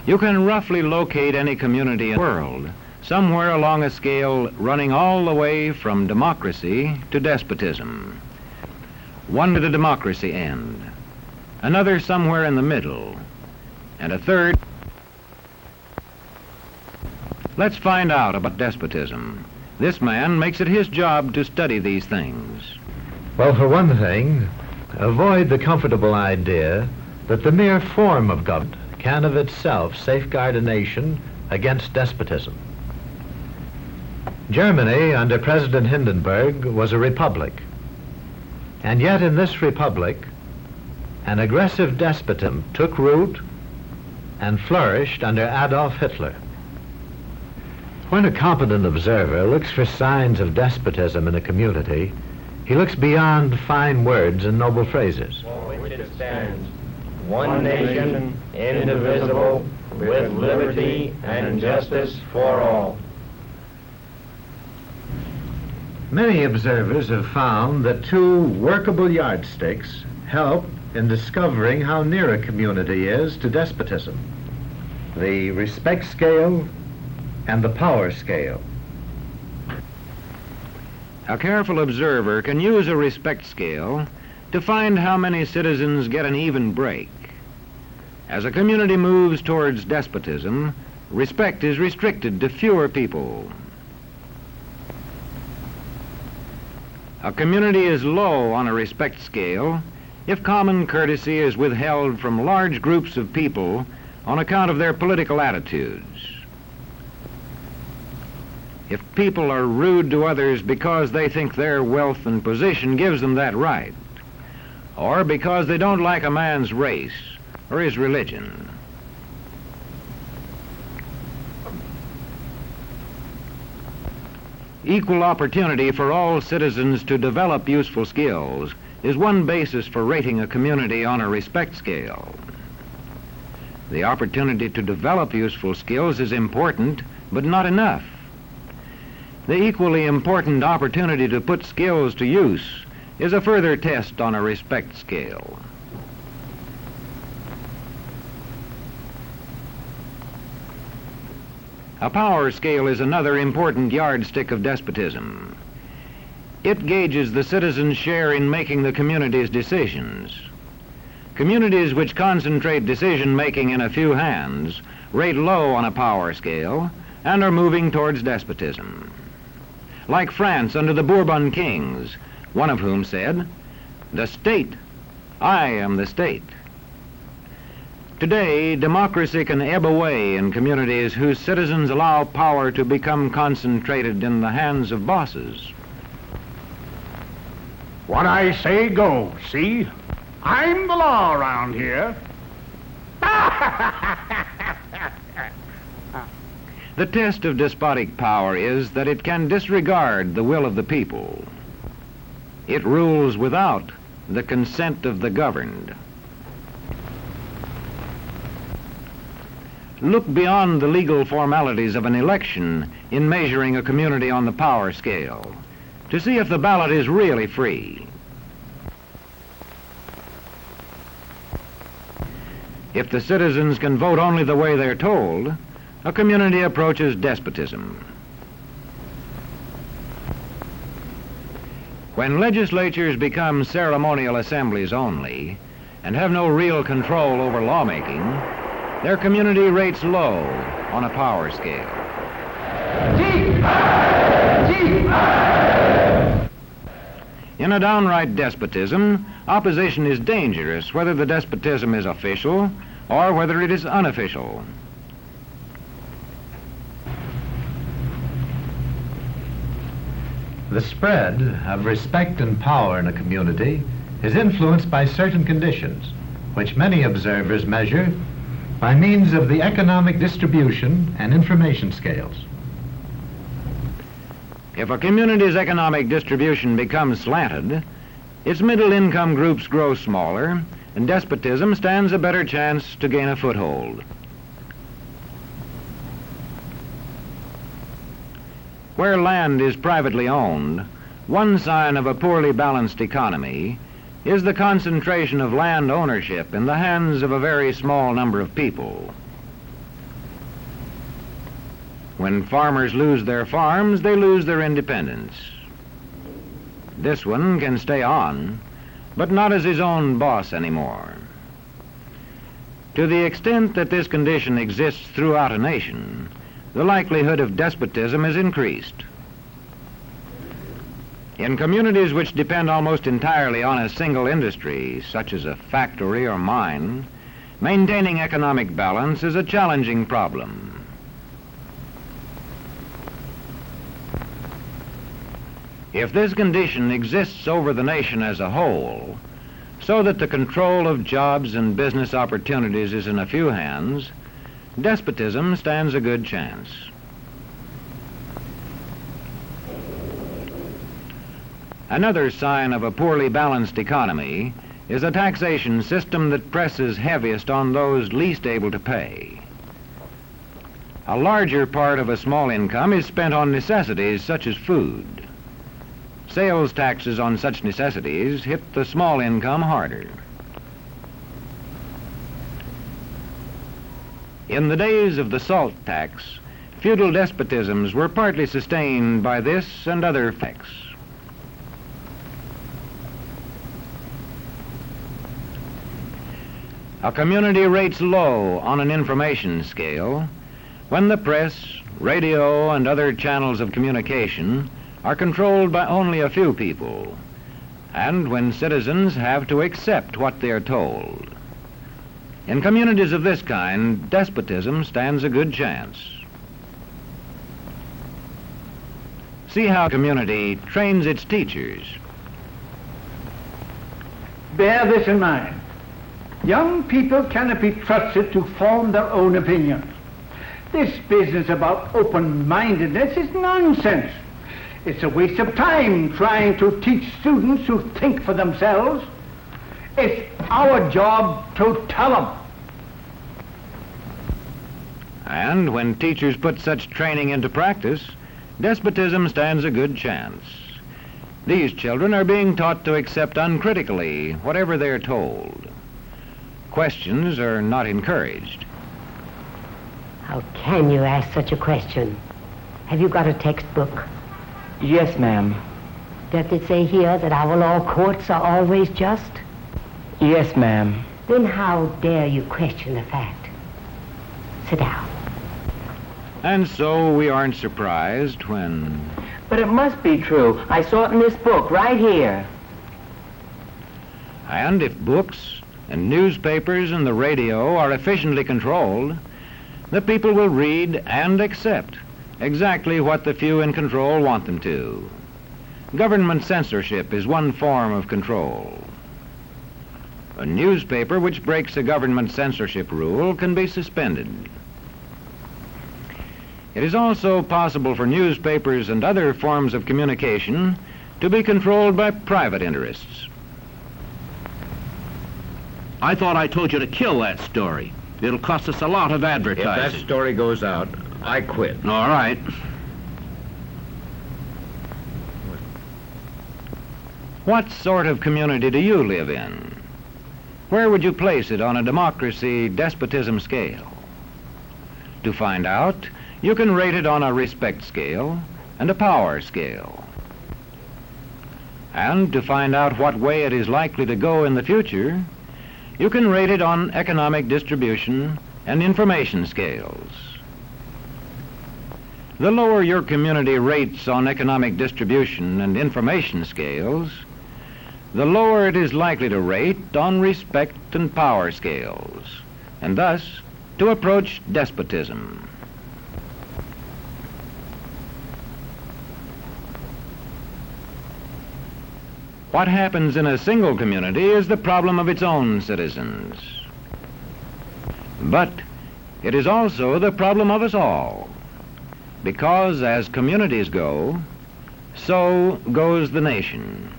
You can roughly locate any community in the world, somewhere along a scale running all the way from democracy to despotism. One to the democracy end, another somewhere in the middle, and a third. Let's find out about despotism. This man makes it his job to study these things. Well, for one thing, avoid the comfortable idea that the mere form of government can of itself safeguard a nation against despotism. Germany, under President Hindenburg, was a republic. And yet in this republic, an aggressive despotism took root and flourished under Adolf Hitler. When a competent observer looks for signs of despotism in a community, he looks beyond fine words and noble phrases. For which it stands, one nation, indivisible, with liberty and justice for all. Many observers have found that two workable yardsticks help in discovering how near a community is to despotism: the respect scale and the power scale. A careful observer can use a respect scale to find how many citizens get an even break. As a community moves towards despotism, respect is restricted to fewer people. A community is low on a respect scale if common courtesy is withheld from large groups of people on account of their political attitudes. If people are rude to others because they think their wealth and position gives them that right, or because they don't like a man's race or his religion. Equal opportunity for all citizens to develop useful skills is one basis for rating a community on a respect scale. The opportunity to develop useful skills is important, but not enough. The equally important opportunity to put skills to use is a further test on a respect scale. A power scale is another important yardstick of despotism. It gauges the citizens' share in making the community's decisions. Communities which concentrate decision-making in a few hands rate low on a power scale and are moving towards despotism. Like France under the Bourbon kings, one of whom said, "The state, I am the state." Today, democracy can ebb away in communities whose citizens allow power to become concentrated in the hands of bosses. What I say goes, see? I'm the law around here. The test of despotic power is that it can disregard the will of the people. It rules without the consent of the governed. Look beyond the legal formalities of an election in measuring a community on the power scale to see if the ballot is really free. If the citizens can vote only the way they're told, a community approaches despotism. When legislatures become ceremonial assemblies only and have no real control over lawmaking, their community rates low on a power scale. In a downright despotism, opposition is dangerous whether the despotism is official or whether it is unofficial. The spread of respect and power in a community is influenced by certain conditions, which many observers measure by means of the economic distribution and information scales. If a community's economic distribution becomes slanted, its middle-income groups grow smaller, and despotism stands a better chance to gain a foothold. Where land is privately owned, one sign of a poorly balanced economy is the concentration of land ownership in the hands of a very small number of people. When farmers lose their farms, they lose their independence. This one can stay on, but not as his own boss anymore. To the extent that this condition exists throughout a nation, the likelihood of despotism is increased. In communities which depend almost entirely on a single industry, such as a factory or mine, maintaining economic balance is a challenging problem. If this condition exists over the nation as a whole, so that the control of jobs and business opportunities is in a few hands, despotism stands a good chance. Another sign of a poorly balanced economy is a taxation system that presses heaviest on those least able to pay. A larger part of a small income is spent on necessities such as food. Sales taxes on such necessities hit the small income harder. In the days of the salt tax, feudal despotisms were partly sustained by this and other effects. A community rates low on an information scale when the press, radio, and other channels of communication are controlled by only a few people, and when citizens have to accept what they are told. In communities of this kind, despotism stands a good chance. See how a community trains its teachers. Bear this in mind. Young people cannot be trusted to form their own opinions. This business about open-mindedness is nonsense. It's a waste of time trying to teach students to think for themselves. It's our job to tell them. And when teachers put such training into practice, despotism stands a good chance. These children are being taught to accept uncritically whatever they're told. Questions are not encouraged. How can you ask such a question? Have you got a textbook? Yes, ma'am. Does it say here that our law courts are always just? Yes, ma'am. Then how dare you question the fact? Sit down. And so we aren't surprised when... But it must be true. I saw it in this book right here. And if books and newspapers and the radio are efficiently controlled, the people will read and accept exactly what the few in control want them to. Government censorship is one form of control. A newspaper which breaks a government censorship rule can be suspended. It is also possible for newspapers and other forms of communication to be controlled by private interests. I thought I told you to kill that story. It'll cost us a lot of advertising. If that story goes out, I quit. All right. What sort of community do you live in? Where would you place it on a democracy-despotism scale? To find out, you can rate it on a respect scale and a power scale. And to find out what way it is likely to go in the future, you can rate it on economic distribution and information scales. The lower your community rates on economic distribution and information scales, the lower it is likely to rate on respect and power scales, and thus to approach despotism. What happens in a single community is the problem of its own citizens. But it is also the problem of us all, because as communities go, so goes the nation.